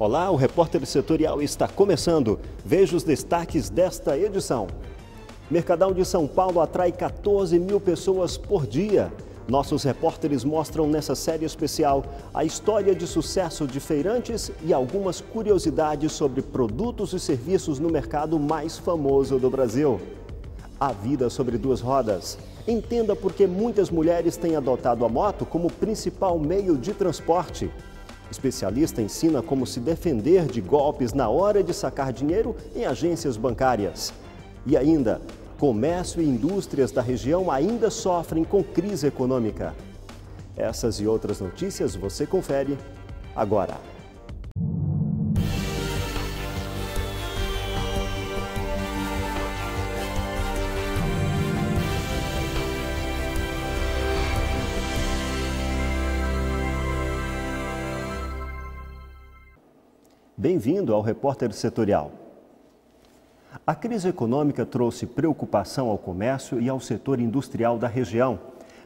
Olá, o Repórter Setorial está começando. Veja os destaques desta edição. Mercadão de São Paulo atrai 14 mil pessoas por dia. Nossos repórteres mostram nessa série especial a história de sucesso de feirantes e algumas curiosidades sobre produtos e serviços no mercado mais famoso do Brasil. A vida sobre duas rodas. Entenda por que muitas mulheres têm adotado a moto como principal meio de transporte. Especialista ensina como se defender de golpes na hora de sacar dinheiro em agências bancárias. E ainda, comércio e indústrias da região ainda sofrem com crise econômica. Essas e outras notícias você confere agora. Bem-vindo ao Repórter Setorial. A crise econômica trouxe preocupação ao comércio e ao setor industrial da região.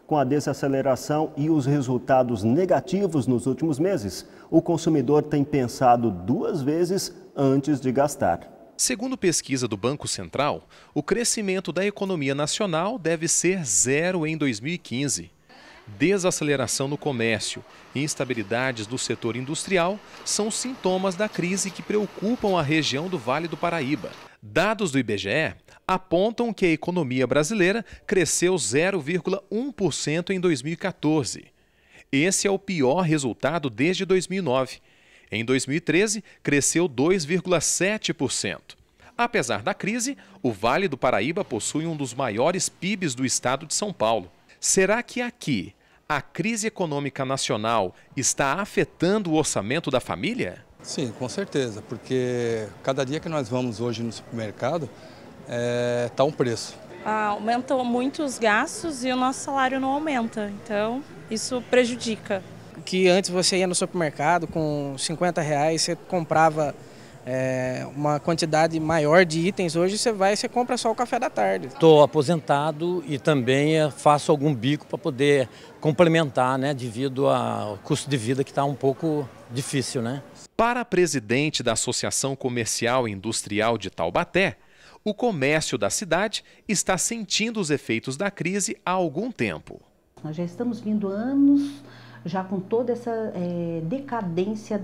Com a desaceleração e os resultados negativos nos últimos meses, o consumidor tem pensado duas vezes antes de gastar. Segundo pesquisa do Banco Central, o crescimento da economia nacional deve ser zero em 2015. Desaceleração no comércio e instabilidades do setor industrial são sintomas da crise que preocupam a região do Vale do Paraíba. Dados do IBGE apontam que a economia brasileira cresceu 0,1% em 2014. Esse é o pior resultado desde 2009. Em 2013, cresceu 2,7%. Apesar da crise, o Vale do Paraíba possui um dos maiores PIBs do estado de São Paulo. Será que aqui a crise econômica nacional está afetando o orçamento da família? Sim, com certeza, porque cada dia que nós vamos hoje no supermercado, está um preço. Aumentam muito os gastos e o nosso salário não aumenta, então isso prejudica. Que antes você ia no supermercado com R$50, você comprava uma quantidade maior de itens, hoje você compra só o café da tarde. Estou aposentado e também faço algum bico para poder complementar, né, devido ao custo de vida que está um pouco difícil, né? Para a presidente da Associação Comercial e Industrial de Taubaté, o comércio da cidade está sentindo os efeitos da crise há algum tempo. Nós já estamos vindo anos já com toda essa decadência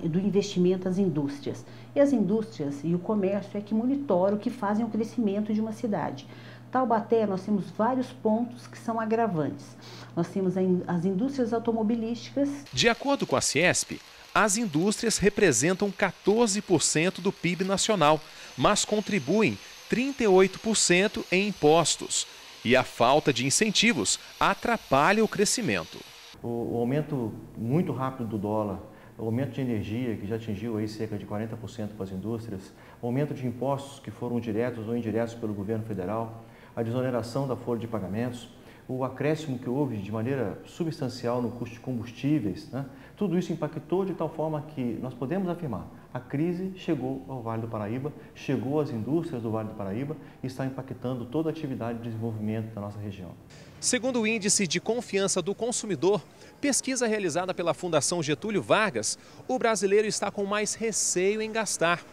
do investimento das indústrias. E as indústrias e o comércio é que monitoram, que fazem o crescimento de uma cidade. Taubaté, nós temos vários pontos que são agravantes. Nós temos as indústrias automobilísticas. De acordo com a Ciesp, as indústrias representam 14% do PIB nacional, mas contribuem 38% em impostos. E a falta de incentivos atrapalha o crescimento. O aumento muito rápido do dólar, o aumento de energia, que já atingiu aí cerca de 40% para as indústrias, o aumento de impostos que foram diretos ou indiretos pelo governo federal, a desoneração da folha de pagamentos, o acréscimo que houve de maneira substancial no custo de combustíveis, né? Tudo isso impactou de tal forma que nós podemos afirmar, a crise chegou ao Vale do Paraíba, chegou às indústrias do Vale do Paraíba e está impactando toda a atividade de desenvolvimento da nossa região. Segundo o Índice de Confiança do Consumidor, pesquisa realizada pela Fundação Getúlio Vargas, o brasileiro está com mais receio em gastar.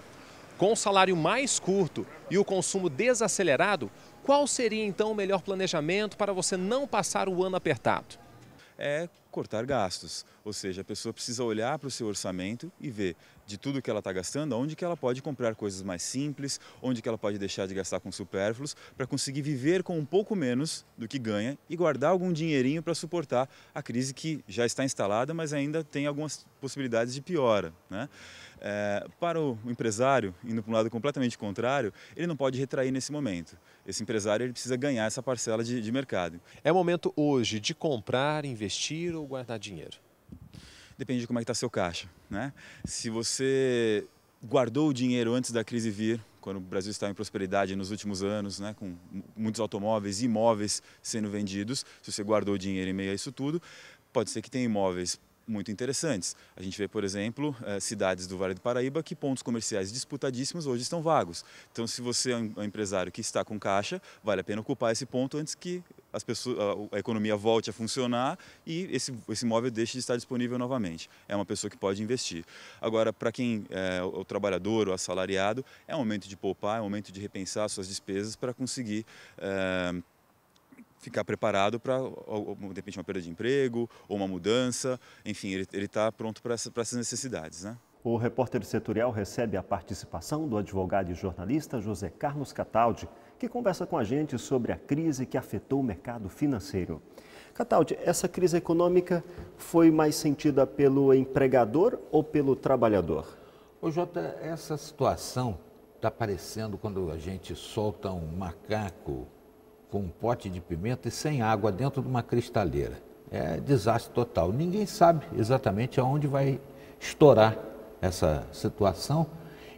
Com o salário mais curto e o consumo desacelerado, qual seria então o melhor planejamento para você não passar o ano apertado? É cortar gastos, ou seja, a pessoa precisa olhar para o seu orçamento e ver de tudo que ela está gastando, onde que ela pode comprar coisas mais simples, onde que ela pode deixar de gastar com supérfluos, para conseguir viver com um pouco menos do que ganha e guardar algum dinheirinho para suportar a crise que já está instalada, mas ainda tem algumas possibilidades de piora, né? Para o empresário, indo para um lado completamente contrário, ele não pode retrair nesse momento. Esse empresário ele precisa ganhar essa parcela de mercado. É momento hoje de comprar, investir ou guardar dinheiro? Depende de como é que está seu caixa, né? Se você guardou o dinheiro antes da crise vir, quando o Brasil estava em prosperidade nos últimos anos, né, com muitos automóveis e imóveis sendo vendidos, se você guardou o dinheiro em meio a isso tudo, pode ser que tenha imóveis muito interessantes. A gente vê, por exemplo, cidades do Vale do Paraíba que pontos comerciais disputadíssimos hoje estão vagos. Então, se você é um empresário que está com caixa, vale a pena ocupar esse ponto antes que a economia volte a funcionar e esse imóvel deixe de estar disponível novamente. É uma pessoa que pode investir. Agora, para quem é o trabalhador ou assalariado, é um momento de poupar, é um momento de repensar suas despesas para conseguir ficar preparado para, de repente, uma perda de emprego ou uma mudança. Enfim, ele está pronto para essas necessidades, né? O repórter setorial recebe a participação do advogado e jornalista José Carlos Cataldi, que conversa com a gente sobre a crise que afetou o mercado financeiro. Cataldi, essa crise econômica foi mais sentida pelo empregador ou pelo trabalhador? Ô Jota, essa situação está parecendo quando a gente solta um macaco com um pote de pimenta e sem água dentro de uma cristaleira. É desastre total. Ninguém sabe exatamente aonde vai estourar essa situação,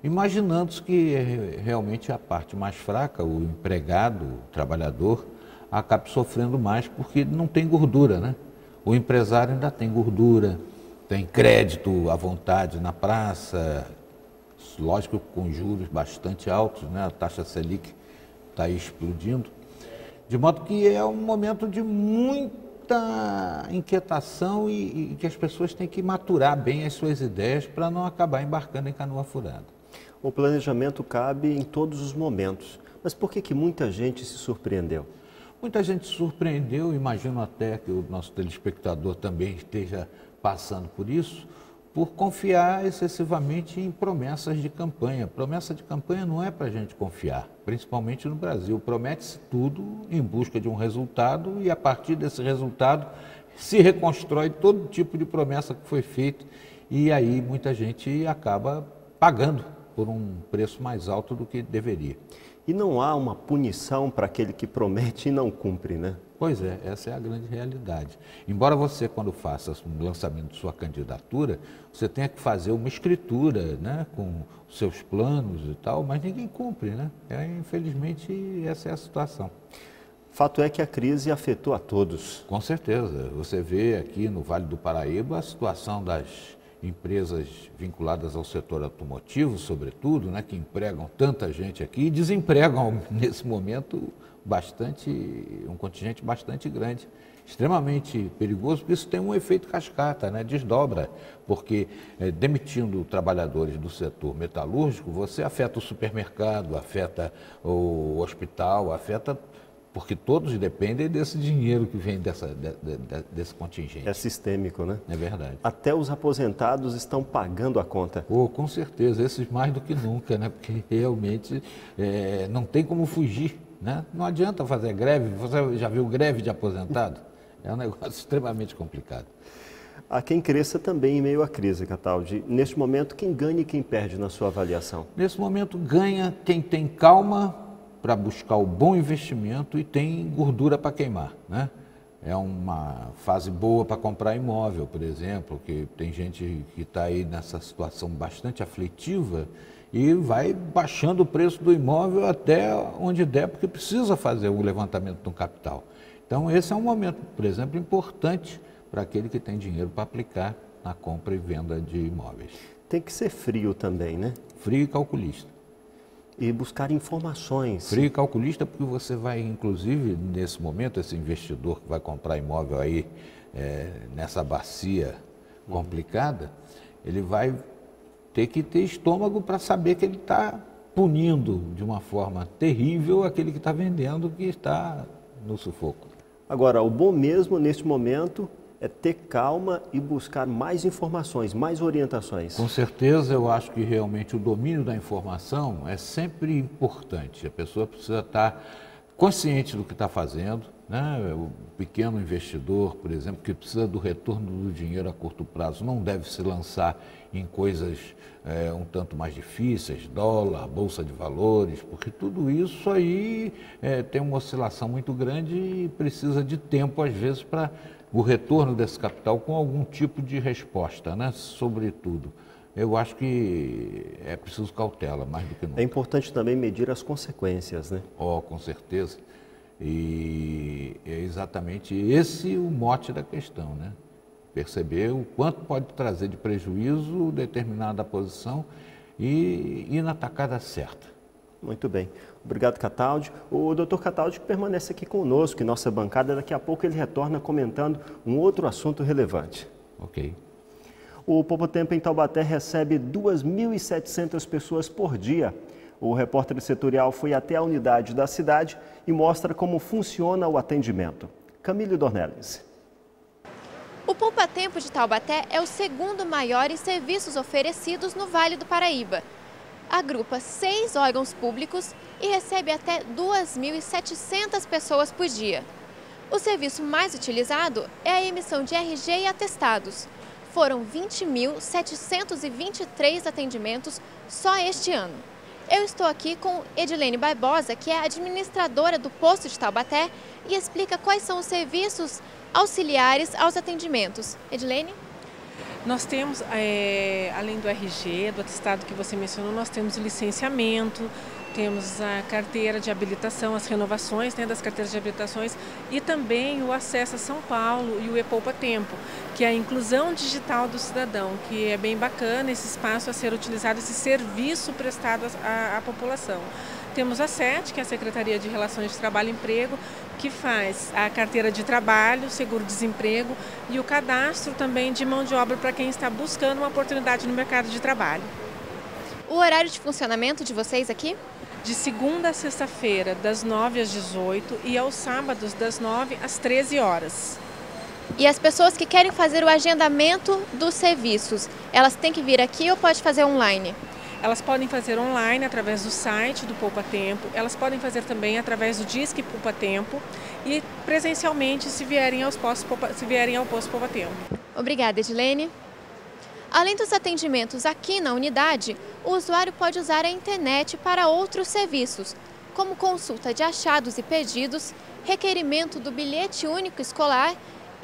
imaginando-se que realmente a parte mais fraca, o empregado, o trabalhador, acabe sofrendo mais porque não tem gordura, né? O empresário ainda tem gordura, tem crédito à vontade na praça, lógico com juros bastante altos, né? A taxa Selic está aí explodindo, de modo que é um momento de muita inquietação e que as pessoas têm que maturar bem as suas ideias para não acabar embarcando em canoa furada. O planejamento cabe em todos os momentos, mas por que muita gente se surpreendeu? Muita gente se surpreendeu, imagino até que o nosso telespectador também esteja passando por isso, por confiar excessivamente em promessas de campanha. Promessa de campanha não é para a gente confiar, principalmente no Brasil. Promete-se tudo em busca de um resultado e a partir desse resultado se reconstrói todo tipo de promessa que foi feita e aí muita gente acaba pagando por um preço mais alto do que deveria. E não há uma punição para aquele que promete e não cumpre, né? Pois é, essa é a grande realidade. Embora você, quando faça o lançamento de sua candidatura, você tenha que fazer uma escritura, né, com os seus planos e tal, mas ninguém cumpre, né? Infelizmente, essa é a situação. Fato é que a crise afetou a todos. Com certeza. Você vê aqui no Vale do Paraíba a situação das empresas vinculadas ao setor automotivo, sobretudo, né, que empregam tanta gente aqui e desempregam, nesse momento, um contingente bastante grande, extremamente perigoso, porque isso tem um efeito cascata, né? Desdobra, porque demitindo trabalhadores do setor metalúrgico, você afeta o supermercado, afeta o hospital, afeta, porque todos dependem desse dinheiro que vem desse contingente. É sistêmico, né? É verdade. Até os aposentados estão pagando a conta. Com certeza, esses mais do que nunca, né? Porque realmente não tem como fugir. Né? Não adianta fazer greve, você já viu greve de aposentado? É um negócio extremamente complicado. Há quem cresça também em meio à crise, Cataldi. Neste momento, quem ganha e quem perde na sua avaliação? Nesse momento, ganha quem tem calma para buscar o bom investimento e tem gordura para queimar, né? É uma fase boa para comprar imóvel, por exemplo, que tem gente que está aí nessa situação bastante aflitiva e vai baixando o preço do imóvel até onde der, porque precisa fazer o levantamento do capital. Então, esse é um momento, por exemplo, importante para aquele que tem dinheiro para aplicar na compra e venda de imóveis. Tem que ser frio também, né? Frio e calculista. E buscar informações. Frio e calculista, porque você vai, inclusive, nesse momento, esse investidor que vai comprar imóvel aí, nessa bacia complicada, ele vai ter que ter estômago para saber que ele está punindo de uma forma terrível aquele que está vendendo, que está no sufoco. Agora, o bom mesmo neste momento é ter calma e buscar mais informações, mais orientações. Com certeza, eu acho que realmente o domínio da informação é sempre importante. A pessoa precisa estar consciente do que está fazendo, né? O pequeno investidor, por exemplo, que precisa do retorno do dinheiro a curto prazo, não deve se lançar em coisas um tanto mais difíceis, dólar, bolsa de valores, porque tudo isso aí tem uma oscilação muito grande e precisa de tempo, às vezes, para o retorno desse capital com algum tipo de resposta, né? Sobretudo. Eu acho que é preciso cautela, mais do que nunca. É importante também medir as consequências, né? Com certeza. E é exatamente esse o mote da questão, né? Perceber o quanto pode trazer de prejuízo determinada posição e ir na tacada certa. Muito bem. Obrigado, Cataldi. O doutor Cataldi permanece aqui conosco em nossa bancada. Daqui a pouco ele retorna comentando um outro assunto relevante. Ok. O Poupatempo em Taubaté recebe 2.700 pessoas por dia. O repórter setorial foi até a unidade da cidade e mostra como funciona o atendimento. Camille Dornelles. O Poupatempo de Taubaté é o segundo maior em serviços oferecidos no Vale do Paraíba. Agrupa 6 órgãos públicos e recebe até 2.700 pessoas por dia. O serviço mais utilizado é a emissão de RG e atestados. Foram 20.723 atendimentos só este ano. Eu estou aqui com Edilene Barbosa, que é administradora do posto de Taubaté, e explica quais são os serviços auxiliares aos atendimentos. Edilene? Nós temos, além do RG, do atestado que você mencionou, nós temos o licenciamento, temos a carteira de habilitação, as renovações das carteiras de habilitações e também o acesso a São Paulo e o E-Poupatempo, que é a inclusão digital do cidadão, que é bem bacana esse espaço a ser utilizado, esse serviço prestado à população. Temos a SET, que é a Secretaria de Relações de Trabalho e Emprego, que faz a carteira de trabalho, seguro-desemprego e o cadastro também de mão de obra para quem está buscando uma oportunidade no mercado de trabalho. O horário de funcionamento de vocês aqui? De segunda a sexta-feira, das 9 às 18 e aos sábados, das 9 às 13 horas. E as pessoas que querem fazer o agendamento dos serviços, elas têm que vir aqui ou pode fazer online? Elas podem fazer online através do site do Poupatempo, elas podem fazer também através do Disque Poupatempo e presencialmente se vierem ao posto Poupatempo. Obrigada, Edilene. Além dos atendimentos aqui na unidade, o usuário pode usar a internet para outros serviços, como consulta de achados e pedidos, requerimento do bilhete único escolar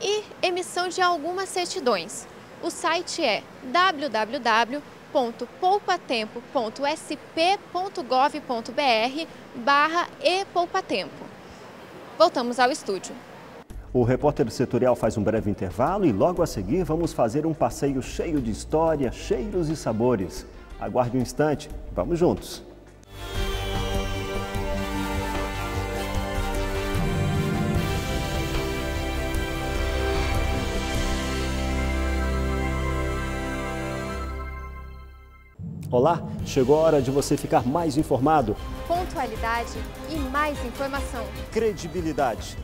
e emissão de algumas certidões. O site é www.poupatempo.sp.gov.br/e-poupatempo. Voltamos ao estúdio. O repórter setorial faz um breve intervalo e logo a seguir vamos fazer um passeio cheio de história, cheiros e sabores. Aguarde um instante, vamos juntos. Olá, chegou a hora de você ficar mais informado. Pontualidade e mais informação. Credibilidade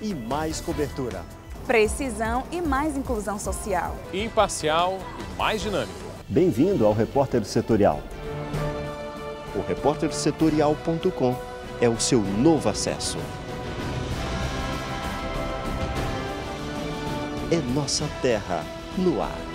e mais cobertura. Precisão e mais inclusão social. Imparcial e mais dinâmico. Bem-vindo ao Repórter Setorial. O repórtersetorial.com é o seu novo acesso. É nossa terra no ar.